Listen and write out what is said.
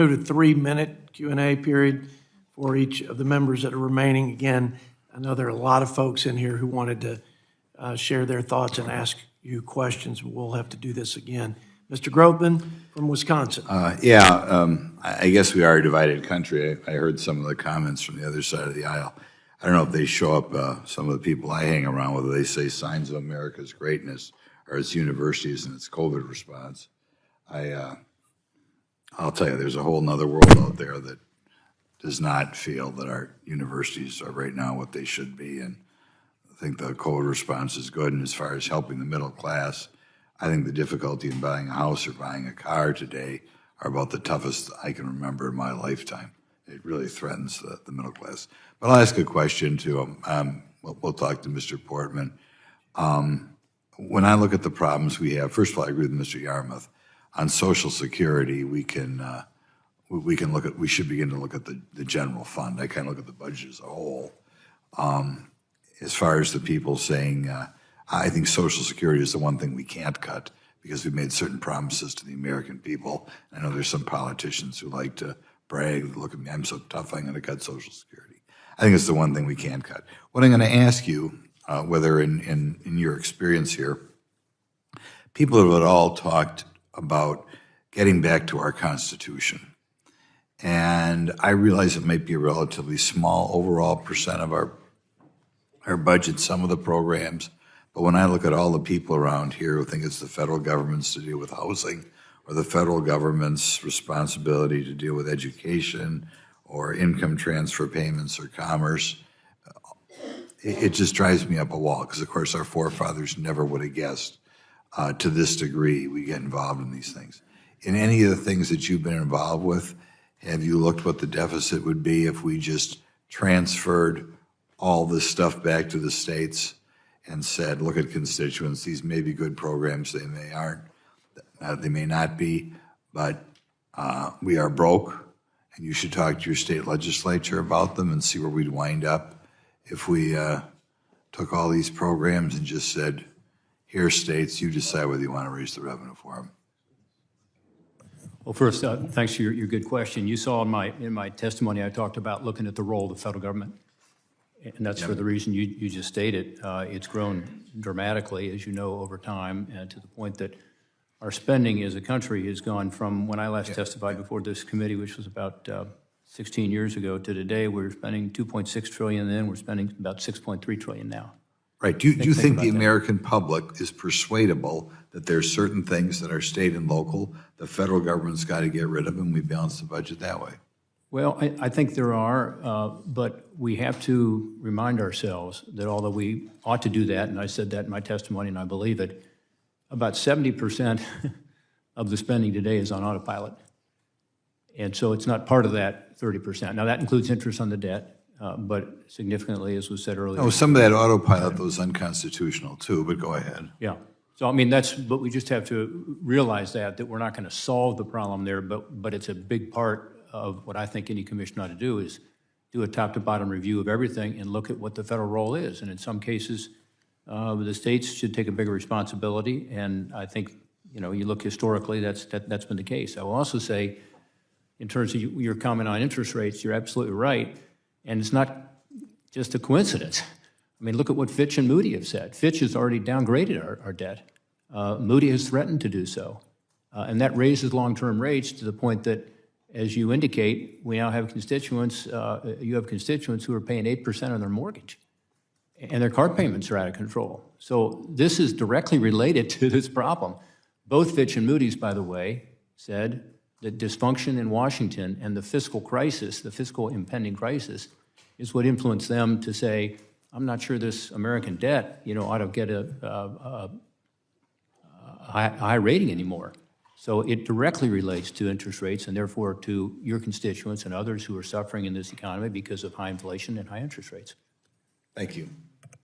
To 3-minute Q&A period for each of the members that are remaining. Again, I know there are a lot of folks in here who wanted to share their thoughts and ask you questions. We'll have to do this again. Mr. Grothman from Wisconsin. I guess we are a divided country. I heard some of the comments from the other side of the aisle. I don't know if they show up, some of the people I hang around with, they say signs of America's greatness or its universities and its COVID response. I'll tell you, there's a whole nother world out there that does not feel that our universities are right now what they should be. And I think the COVID response is good. And as far as helping the middle class, I think the difficulty in buying a house or buying a car today are about the toughest I can remember in my lifetime. It really threatens the middle class. But I'll ask a question to him. We'll talk to Mr. Portman. When I look at the problems we have, first of all, I agree with Mr. Yarmouth. On Social Security, we should begin to look at the general fund. I kind of look at the budget as a whole. As far as the people saying, I think Social Security is the one thing we can't cut because we've made certain promises to the American people. I know there's some politicians who like to brag, look at me, I'm so tough, I'm going to cut Social Security. I think it's the one thing we can't cut. What I'm going to ask you, whether in your experience here, people have all talked about getting back to our Constitution. And I realize it might be a relatively small overall percent of our budget, some of the programs, but when I look at all the people around here who think it's the federal government's to deal with housing or the federal government's responsibility to deal with education or income transfer payments or commerce, it just drives me up a wall because, of course, our forefathers never would have guessed to this degree we get involved in these things. In any of the things that you've been involved with, have you looked what the deficit would be if we just transferred all this stuff back to the states and said, look at constituents, these may be good programs, they may aren't, they may not be, but we are broke, and you should talk to your state legislature about them and see where we'd wind up if we took all these programs and just said, here, states, you decide whether you want to raise the revenue for them. Well, first, thanks for your good question. You saw in my testimony, I talked about looking at the role of the federal government, and that's for the reason you just stated. It's grown dramatically, as you know, over time, and to the point that our spending as a country has gone from when I last testified before this committee, which was about 16 years ago, to today. We're spending $2.6 trillion then. We're spending about $6.3 trillion now. Right. Do you think the American public is persuadable that there's certain things that are state and local, the federal government's got to get rid of, and we balance the budget that way? Well, I think there are, but we have to remind ourselves that although we ought to do that, and I said that in my testimony and I believe it, about 70% of the spending today is on autopilot. And so it's not part of that 30%. Now that includes interest on the debt. But significantly, as was said earlier. Oh, some of that autopilot was unconstitutional too, but go ahead. Yeah. So, I mean, but we just have to realize that we're not going to solve the problem there, but it's a big part of what I think any commission ought to do is do a top-to-bottom review of everything and look at what the federal role is. And in some cases, the states should take a bigger responsibility. And I think, you look historically, that's been the case. I will also say, in terms of your comment on interest rates, you're absolutely right. And it's not just a coincidence. I mean, look at what Fitch and Moody have said. Fitch has already downgraded our debt. Moody has threatened to do so. And that raises long-term rates to the point that, as you indicate, we now have constituents, you have constituents who are paying 8% on their mortgage. And their car payments are out of control. So this is directly related to this problem. Both Fitch and Moody's, by the way, said that dysfunction in Washington and the fiscal crisis, the fiscal impending crisis, is what influenced them to say, I'm not sure this American debt, ought to get a high rating anymore. So it directly relates to interest rates and therefore to your constituents and others who are suffering in this economy because of high inflation and high interest rates. Thank you.